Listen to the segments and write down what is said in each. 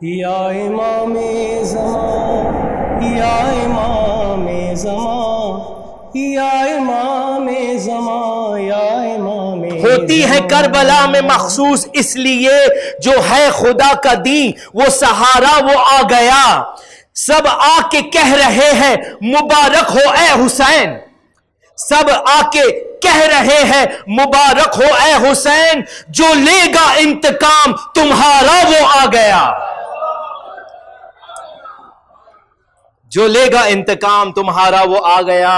یا امام زمان، یا امام زمان، یا امام زمان، یا امام ہوتی ہے کربلا میں مخصوص اس لیے جو ہے خدا کا دین وہ سہارا وہ آ گیا. سب آ کے کہہ رہے ہیں مبارک ہو اے حسین، سب آ کے کہہ رہے ہیں مبارک ہو اے حسین، جو لے گا انتقام تمہارا وہ آ گیا، جو لے گا انتقام تمہارا وہ آ گیا.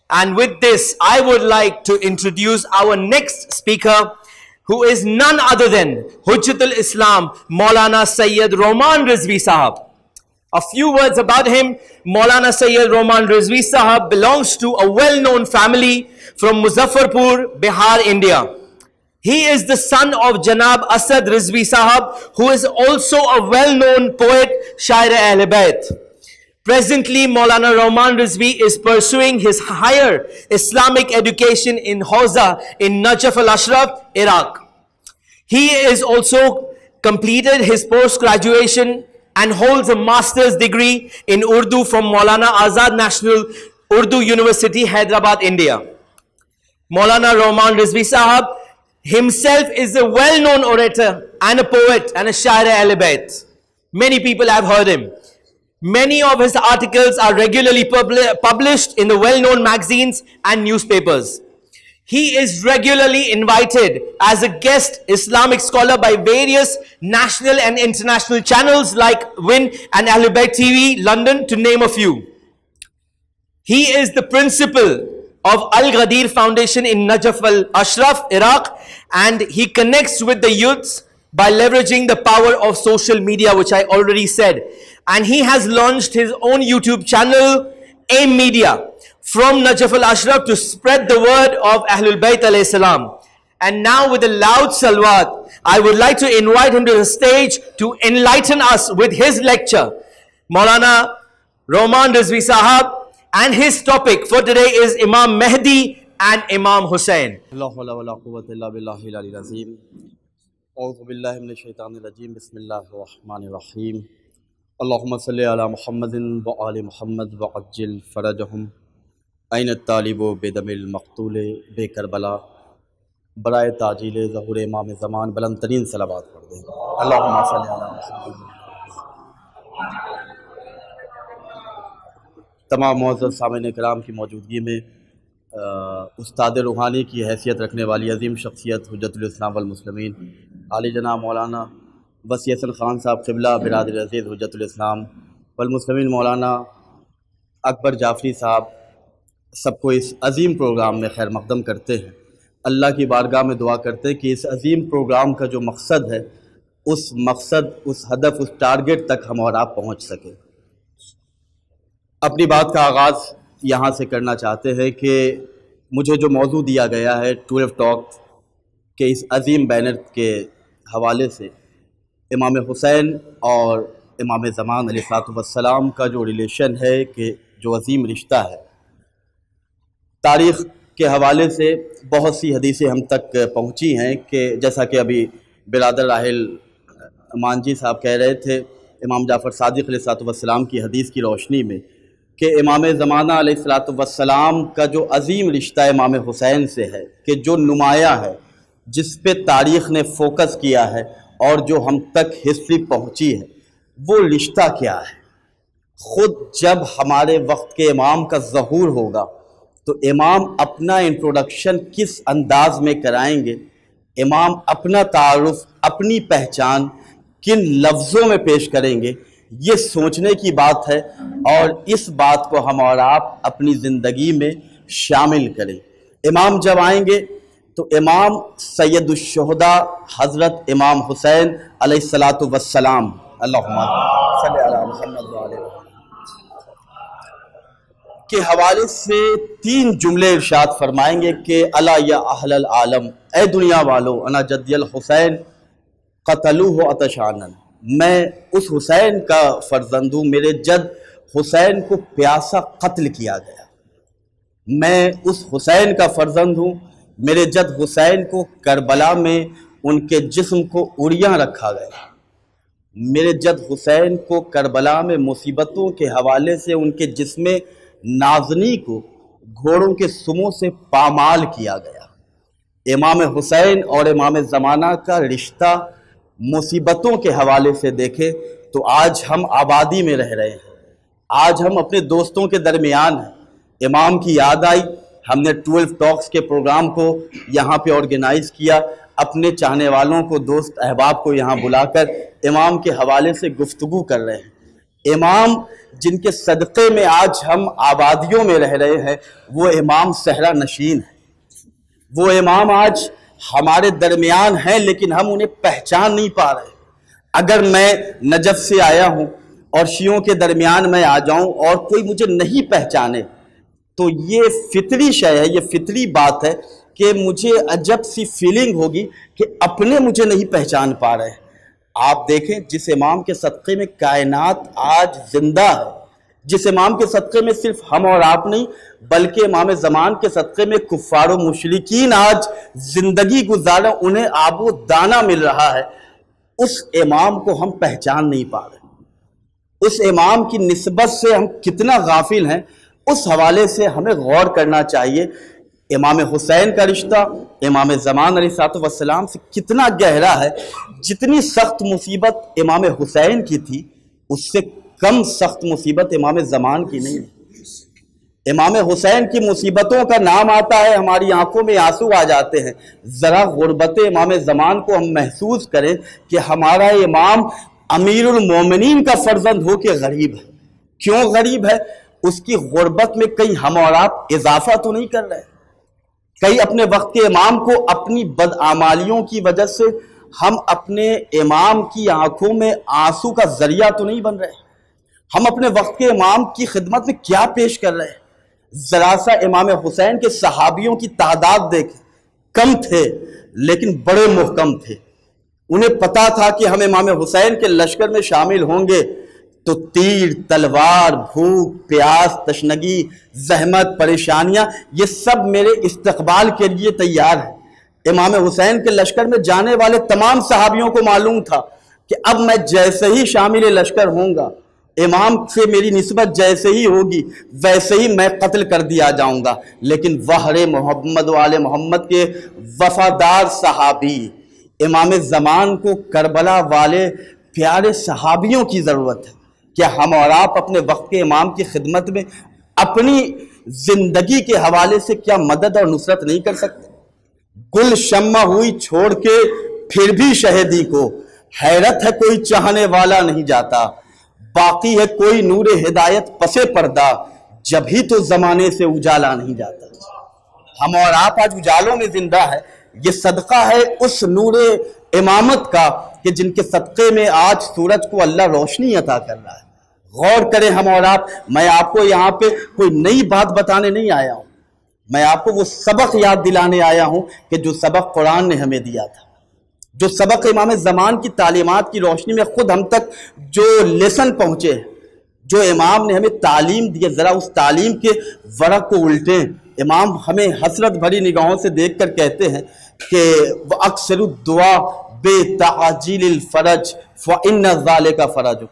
And with this, I would like to introduce our next speaker, who is none other than Hujjatul Islam, Maulana Sayyid Roman Rizvi Sahab. A few words about him. Maulana Sayyid Roman Rizvi Sahab belongs to a well-known family from Muzaffarpur, Bihar, India. He is the son of Janab Asad Rizvi Sahab, who is also a well-known poet, Shair Ahl Bayt. Presently, Maulana Roman Rizvi is pursuing his higher Islamic education in Hawza in Najaf al-Ashraf, Iraq. He is also completed his post-graduation and holds a master's degree in Urdu from Maulana Azad National Urdu University, Hyderabad, India. Maulana Roman Rizvi Sahab himself is a well-known orator and a poet and a Shair Ahl Bayt. Many people have heard him. Many of his articles are regularly published in the well-known magazines and newspapers. He is regularly invited as a guest Islamic scholar by various national and international channels like Win and Ahl Bayt TV, London, to name a few. He is the principal of Al-Ghadir Foundation in Najaf al-Ashraf, Iraq, and he connects with the youths by leveraging the power of social media, which I already said. And he has launched his own YouTube channel, AIM Media, from Najaf al-Ashraf to spread the word of Ahlul Bayt alayhi salam. And now with a loud salawat, I would like to invite him to the stage to enlighten us with his lecture. Maulana Roman Rizvi Sahab, and his topic for today is Imam Mahdi and Imam Hussain. لا حول ولا قوة إلا بالله العلي العظيم. أعوذ بالله من الشيطان الرجيم. بسم الله الرحمن الرحيم. اللهم صل على محمد وآل محمد وعجل فرجهم. أين الطالب بدم المقتول بكربلا. برائے تعجیل ظہور امام زمان بلند ترین صلوات پڑھ دیں. اللهم صل على محمد. تمام معزز سامعین کرام کی موجودگی میں استاد روحانی کی حیثیت رکھنے والی عظیم شخصیت حجت الاسلام والمسلمین عالی جناب مولانا وسیع حسن خان صاحب قبلہ برادر عزیز حجت الاسلام والمسلمین مولانا اکبر جعفری صاحب سب کو اس عظیم پروگرام میں خیر مقدم کرتے ہیں. اللہ کی بارگاہ میں دعا کرتے ہیں کہ اس عظیم پروگرام کا جو مقصد ہے اس مقصد، اس ہدف، اس ٹارگٹ تک ہم اور آپ پہنچ سکیں. اپنی بات کا آغاز یہاں سے کرنا چاہتے ہیں کہ مجھے جو موضوع دیا گیا ہے 12 ٹاک کے اس عظیم بینر کے حوالے سے امام حسین اور امام زمان علیہ السلام کا جو ریلیشن ہے، کہ جو عظیم رشتہ ہے، تاریخ کے حوالے سے بہت سی حدیثیں ہم تک پہنچی ہیں کہ جیسا کہ ابھی برادر راحل مانجی صاحب کہہ رہے تھے امام جعفر صادق علیہ السلام کی حدیث کی روشنی میں کہ امام زمانہ علیہ السلام کا جو عظیم رشتہ امام حسین سے ہے، کہ جو نمایاں ہے، جس پہ تاریخ نے فوکس کیا ہے اور جو ہم تک ہسٹری پہنچی ہے، وہ رشتہ کیا ہے. خود جب ہمارے وقت کے امام کا ظہور ہوگا تو امام اپنا انٹروڈکشن کس انداز میں کرائیں گے، امام اپنا تعارف، اپنی پہچان کن لفظوں میں پیش کریں گے، یہ سوچنے کی بات ہے، اور اس بات کو ہم اور آپ اپنی زندگی میں شامل کریں. امام جب آئیں گے تو امام سید الشہداء حضرت امام حسین علیہ السلام اللہم صلی علی محمد وعلی کے حوالے سے 3 جملے ارشاد فرمائیں گے کہ الا یا اہل العالم، اے دنیا والو، انا جدی الحسین قتلوہ عطشانا، میں اس حسین کا فرزند ہوں، میرے جد حسین کو پیاسا قتل کیا گیا. میں اس حسین کا فرزند ہوں، میرے جد حسین کو کربلا میں ان کے جسم کو اڑیاں رکھا گیا. میرے جد حسین کو کربلا میں مصیبتوں کے حوالے سے ان کے جسم نازنی کو گھوڑوں کے سموں سے پامال کیا گیا۔ امام حسین اور امام زمانہ کا رشتہ مصیبتوں کے حوالے سے دیکھیں تو آج ہم آبادی میں رہ رہے ہیں، آج ہم اپنے دوستوں کے درمیان ہیں۔ امام کی یاد آئی، ہم نے 12 ٹاکس کے پروگرام کو یہاں پہ آرگنائز کیا، اپنے چاہنے والوں کو، دوست احباب کو یہاں بلا کر امام کے حوالے سے گفتگو کر رہے ہیں۔ امام جن کے صدقے میں آج ہم آبادیوں میں رہ رہے ہیں، وہ امام صحرا نشین ہے، وہ امام آج ہمارے درمیان ہیں لیکن ہم انہیں پہچان نہیں پا رہے۔ اگر میں نجف سے آیا ہوں اور شیعوں کے درمیان میں آ جاؤں اور کوئی مجھے نہیں پہچانے تو یہ فطری شے ہے، یہ فطری بات ہے کہ مجھے عجب سی فیلنگ ہوگی کہ اپنے مجھے نہیں پہچان پا رہے۔ آپ دیکھیں جس امام کے صدقے میں کائنات آج زندہ ہے، جس امام کے صدقے میں صرف ہم اور آپ نہیں بلکہ امام زمان کے صدقے میں کفار و مشرکین آج زندگی گزارا، انہیں آب و دانہ مل رہا ہے، اس امام کو ہم پہچان نہیں پا رہے۔ اس امام کی نسبت سے ہم کتنا غافل ہیں، اس حوالے سے ہمیں غور کرنا چاہیے۔ امام حسین کا رشتہ امام زمان علیہ السلام سے کتنا گہرا ہے۔ جتنی سخت مصیبت امام حسین کی تھی اس سے کم سخت مصیبت امام زمان کی نہیں ہے۔ امام حسین کی مصیبتوں کا نام آتا ہے، ہماری آنکھوں میں آنسو آ جاتے ہیں۔ ذرا غربت امام زمان کو ہم محسوس کریں کہ ہمارا امام امیر المومنین کا فرزند ہو کے غریب ہے۔ کیوں غریب ہے؟ اس کی غربت میں کہیں ہم اور آپ اضافہ تو نہیں کر رہے، کہیں اپنے وقت کے امام کو اپنی بدعمالیوں کی وجہ سے ہم اپنے امام کی آنکھوں میں آنسو کا ذریعہ تو نہیں بن رہے، ہم اپنے وقت کے امام کی خدمت میں کیا پیش کر رہے ہیں۔ ذرا سا امام حسین کے صحابیوں کی تعداد دیکھیں، کم تھے لیکن بڑے محکم تھے، انہیں پتا تھا کہ ہم امام حسین کے لشکر میں شامل ہوں گے تو تیر، تلوار، بھوک، پیاس، تشنگی، زحمت، پریشانیاں، یہ سب میرے استقبال کے لیے تیار ہے۔ امام حسین کے لشکر میں جانے والے تمام صحابیوں کو معلوم تھا کہ اب میں جیسے ہی شامل لشکر ہوں گا، امام سے میری نسبت جیسے ہی ہوگی ویسے ہی میں قتل کر دیا جاؤں گا۔ لیکن وحر محمد وآل محمد کے وفادار صحابی امام زمان کو کربلا والے پیارے صحابیوں کی ضرورت ہے۔ کیا ہم اور آپ اپنے وقت کے امام کی خدمت میں اپنی زندگی کے حوالے سے کیا مدد اور نصرت نہیں کر سکتے؟ گل شمع ہوئی چھوڑ کے پھر بھی شہیدی کو، حیرت ہے کوئی چاہنے والا نہیں جاتا، باقی ہے کوئی نور ہدایت پسے پردہ، جب ہی تو زمانے سے اجالا نہیں جاتا۔ ہم اور آپ آج اجالوں میں زندہ ہے، یہ صدقہ ہے اس نور امامت کا کہ جن کے صدقے میں آج سورج کو اللہ روشنی عطا کر رہا ہے۔ غور کریں ہم اور آپ، میں آپ کو یہاں پہ کوئی نئی بات بتانے نہیں آیا ہوں، میں آپ کو وہ سبق یاد دلانے آیا ہوں کہ جو سبق قرآن نے ہمیں دیا تھا، جو سبق امام زمان کی تعلیمات کی روشنی میں خود ہم تک جو لیسن پہنچے، جو امام نے ہمیں تعلیم دی، ذرا اس تعلیم کے ورق کو الٹیں۔ امام ہمیں حسرت بھری نگاہوں سے دیکھ کر کہتے ہیں کہ وَأَكْثِرُ الدُّعَاء بِتَعْجِيلِ الْفَرَجِ فَإِنَّ ذَلِكَ فَرَجٌ۔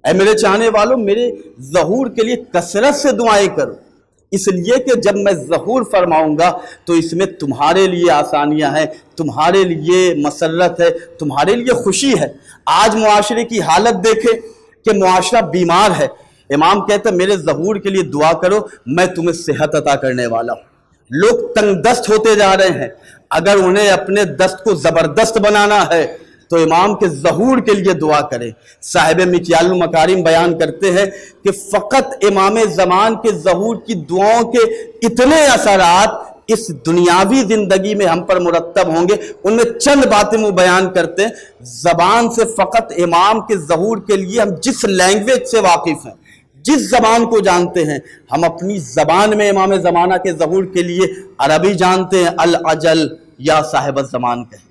اے میرے چاہنے والوں، میرے ظہور کے لیے کثرت سے دعائیں کرو، اس لیے کہ جب میں ظہور فرماؤں گا تو اس میں تمہارے لیے آسانیاں ہیں، تمہارے لیے مسرت ہے، تمہارے لیے خوشی ہے۔ آج معاشرے کی حالت دیکھیں کہ معاشرہ بیمار ہے، امام کہتا ہے میرے ظہور کے لیے دعا کرو، میں تمہیں صحت عطا کرنے والا ہوں۔ لوگ تنگ دست ہوتے جا رہے ہیں، اگر انہیں اپنے دست کو زبردست بنانا ہے تو امام کے ظہور کے لیے دعا کریں۔ صاحب مکیال المکارم بیان کرتے ہیں کہ فقط امام زمان کے ظہور کی دعاؤں کے اتنے اثرات اس دنیاوی زندگی میں ہم پر مرتب ہوں گے۔ ان میں چند باتیں وہ بیان کرتے ہیں، زبان سے فقط امام کے ظہور کے لیے ہم جس لینگویج سے واقف ہیں، جس زبان کو جانتے ہیں، ہم اپنی زبان میں امام زمانہ کے ظہور کے لیے عربی جانتے ہیں، العجل یا صاحب الزمان کہیں،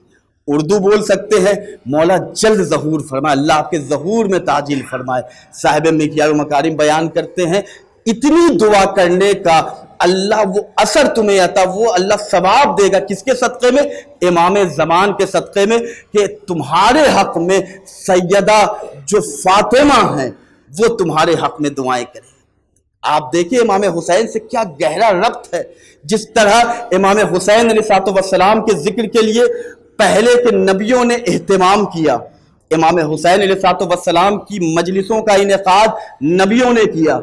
اردو بول سکتے ہیں، مولا جلد ظہور فرمائے، اللہ آپ کے ظہور میں تعجیل فرمائے۔ صاحب مکیال المکارم بیان کرتے ہیں اتنی دعا کرنے کا اللہ وہ اثر تمہیں عطا، وہ اللہ ثواب دے گا کس کے صدقے میں؟ امام زمان کے صدقے میں، کہ تمہارے حق میں سیدہ جو فاطمہ ہیں وہ تمہارے حق میں دعائیں کریں۔ آپ دیکھیں امام حسین سے کیا گہرا ربط ہے، جس طرح امام حسین علیہ السلام کے ذکر کے لیے پہلے کے نبیوں نے اہتمام کیا، امام حسین علیہ السلام کی مجلسوں کا انعقاد نبیوں نے کیا،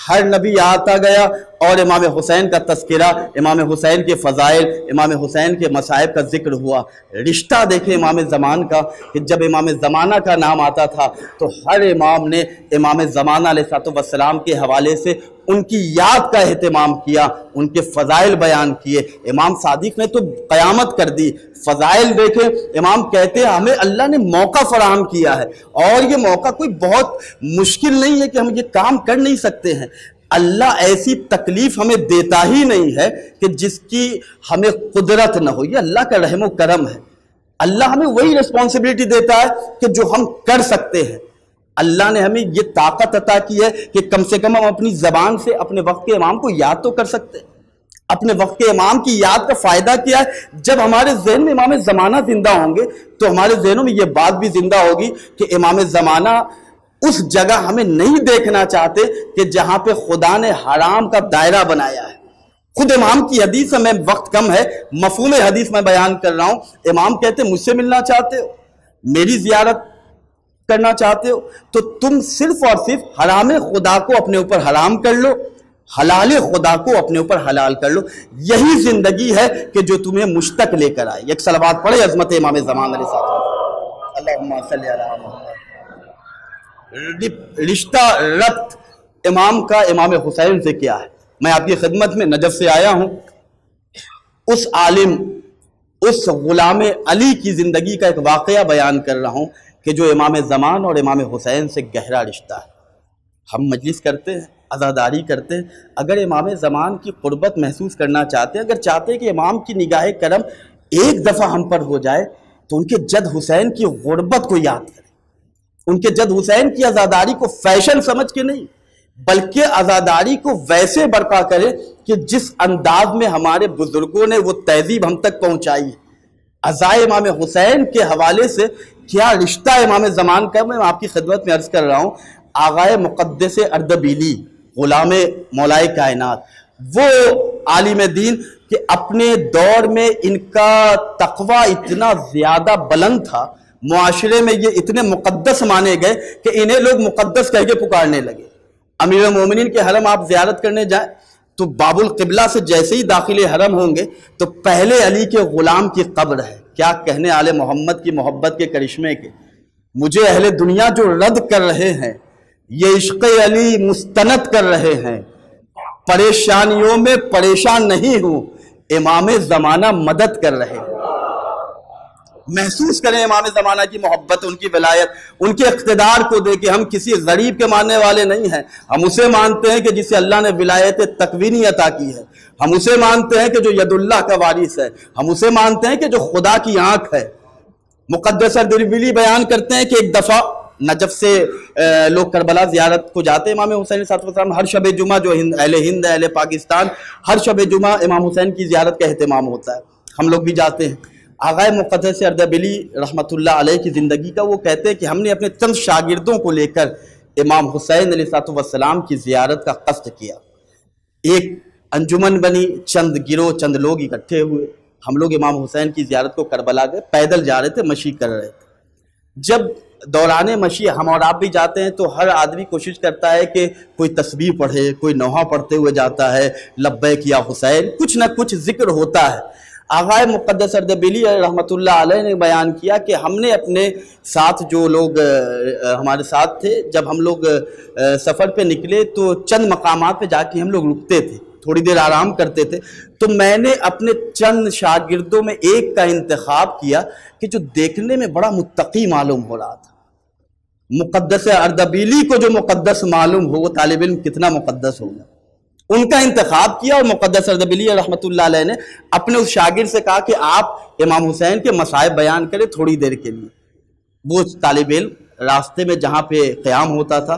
ہر نبی آتا گیا اور امام حسین کا تذکرہ، امام حسین کے فضائل، امام حسین کے مصائب کا ذکر ہوا۔ رشتہ دیکھیں امام زمان کا، کہ جب امام زمانہ کا نام آتا تھا تو ہر امام نے امام زمانہ علیہ السلام کے حوالے سے ان کی یاد کا اہتمام کیا، ان کے فضائل بیان کیے۔ امام صادق نے تو قیامت کر دی، فضائل دیکھیں، امام کہتے ہیں ہمیں اللہ نے موقع فراہم کیا ہے، اور یہ موقع کوئی بہت مشکل نہیں ہے کہ ہم یہ کام کر نہیں سکتے ہیں۔ اللہ ایسی تکلیف ہمیں دیتا ہی نہیں ہے کہ جس کی ہمیں قدرت نہ ہو، یہ اللہ کا رحم و کرم ہے۔ اللہ ہمیں وہی ریسپانسبلٹی دیتا ہے کہ جو ہم کر سکتے ہیں۔ اللہ نے ہمیں یہ طاقت عطا کی ہے کہ کم سے کم ہم اپنی زبان سے اپنے وقت کے امام کو یاد تو کر سکتے ہیں۔ اپنے وقت کے امام کی یاد کا فائدہ کیا ہے؟ جب ہمارے ذہن میں امام زمانہ زندہ ہوں گے تو ہمارے ذہنوں میں یہ بات بھی زندہ ہوگی کہ امام زمانہ اس جگہ ہمیں نہیں دیکھنا چاہتے کہ جہاں پہ خدا نے حرام کا دائرہ بنایا ہے۔ خود امام کی حدیث میں وقت کم ہے، مفہوم حدیث میں بیان کر رہا ہوں۔ امام کہتے ہیں مجھ سے ملنا چاہتے ہو، میری زیارت کرنا چاہتے ہو تو تم صرف اور صرف حرام خدا کو اپنے اوپر حرام کر لو، حلال خدا کو اپنے اوپر حلال کر لو۔ یہی زندگی ہے کہ جو تمہیں مجھ تک لے کر آئے۔ ایک صلوات پڑھے عظمت امام زمان علیہ السلام۔ اللہم صلی علی محمد۔ رشتہ ربط امام کا امام حسین سے کیا ہے؟ میں آپ کی خدمت میں نجف سے آیا ہوں، اس عالم، اس غلام علی کی زندگی کا ایک واقعہ بیان کر رہا ہوں کہ جو امام زمان اور امام حسین سے گہرا رشتہ ہے۔ ہم مجلس کرتے ہیں، عزاداری کرتے ہیں، اگر امام زمان کی قربت محسوس کرنا چاہتے ہیں، اگر چاہتے ہیں کہ امام کی نگاہ کرم ایک دفعہ ہم پر ہو جائے تو ان کے جد حسین کی غربت کو یاد کریں، ان کے جد حسین کی عزاداری کو فیشن سمجھ کے نہیں بلکہ عزاداری کو ویسے برپا کریں کہ جس انداز میں ہمارے بزرگوں نے وہ تہذیب ہم تک پہنچائی ہے۔ عزائے امام حسین کے حوالے سے کیا رشتہ امام زمان کا، میں آپ کی خدمت میں عرض کر رہا ہوں۔ آغائے مقدس اردبیلی، غلام مولائے کائنات، وہ عالم دین کہ اپنے دور میں ان کا تقوی اتنا زیادہ بلند تھا، معاشرے میں یہ اتنے مقدس مانے گئے کہ انہیں لوگ مقدس کہہ کے پکارنے لگے۔ امیر المومنین کے حرم آپ زیارت کرنے جائیں تو باب القبلہ سے جیسے ہی داخل حرم ہوں گے تو پہلے علی کے غلام کی قبر ہے۔ کیا کہنے آل محمد کی محبت کے کرشمے کے، مجھے اہل دنیا جو رد کر رہے ہیں، یہ عشق علی مستند کر رہے ہیں، پریشانیوں میں پریشان نہیں ہوں، امام زمانہ مدد کر رہے ہیں۔ محسوس کریں امام زمانہ کی محبت، ان کی ولایت، ان کے اقتدار کو دے کہ ہم کسی غریب کے ماننے والے نہیں ہیں، ہم اسے مانتے ہیں کہ جسے اللہ نے ولایت تکوینی عطا کی ہے، ہم اسے مانتے ہیں کہ جو ید اللہ کا وارث ہے، ہم اسے مانتے ہیں کہ جو خدا کی آنکھ ہے۔ مقدس اردبیلی بیان کرتے ہیں کہ ایک دفعہ نجف سے لوگ کربلا زیارت کو جاتے ہیں، امام حسین صلی اللہ علیہ وسلم ہر شب جمعہ، جو اہل ہند ہے، اہل پاکستان، ہر شب جمعہ امام حسین کی زیارت کا اہتمام ہوتا ہے، ہم لوگ بھی جاتے ہیں۔ آغائے مقدس اردبیلی رحمۃ اللہ علیہ کی زندگی کا وہ کہتے ہیں کہ ہم نے اپنے چند شاگردوں کو لے کر امام حسین علیہ السلام کی زیارت کا قصد کیا۔ ایک انجمن بنی، چند گروہ، چند لوگ اکٹھے ہوئے، ہم لوگ امام حسین کی زیارت کو کربلا گئے، پیدل جا رہے تھے، مشی کر رہے تھے۔ جب دوران مشی ہم اور آپ بھی جاتے ہیں تو ہر آدمی کوشش کرتا ہے کہ کوئی تسبیح پڑھے، کوئی نوحہ پڑھتے ہوئے جاتا ہے، لبیک یا حسین، کچھ نہ کچھ ذکر ہوتا ہے۔ آغائے مقدس اردبیلی رحمۃ اللہ علیہ نے بیان کیا کہ ہم نے اپنے ساتھ جو لوگ ہمارے ساتھ تھے، جب ہم لوگ سفر پہ نکلے تو چند مقامات پہ جا کے ہم لوگ رکتے تھے، تھوڑی دیر آرام کرتے تھے، تو میں نے اپنے چند شاگردوں میں ایک کا انتخاب کیا کہ جو دیکھنے میں بڑا متقی معلوم ہو رہا تھا۔ مقدس اردبیلی کو جو مقدس معلوم ہو وہ طالب علم کتنا مقدس ہوگا، ان کا انتخاب کیا۔ اور مقدس اردبیلی رحمۃ اللہ علیہ نے اپنے اس شاگرد سے کہا کہ آپ امام حسین کے مصائب بیان کریں تھوڑی دیر کے لیے۔ وہ طالب علم راستے میں جہاں پہ قیام ہوتا تھا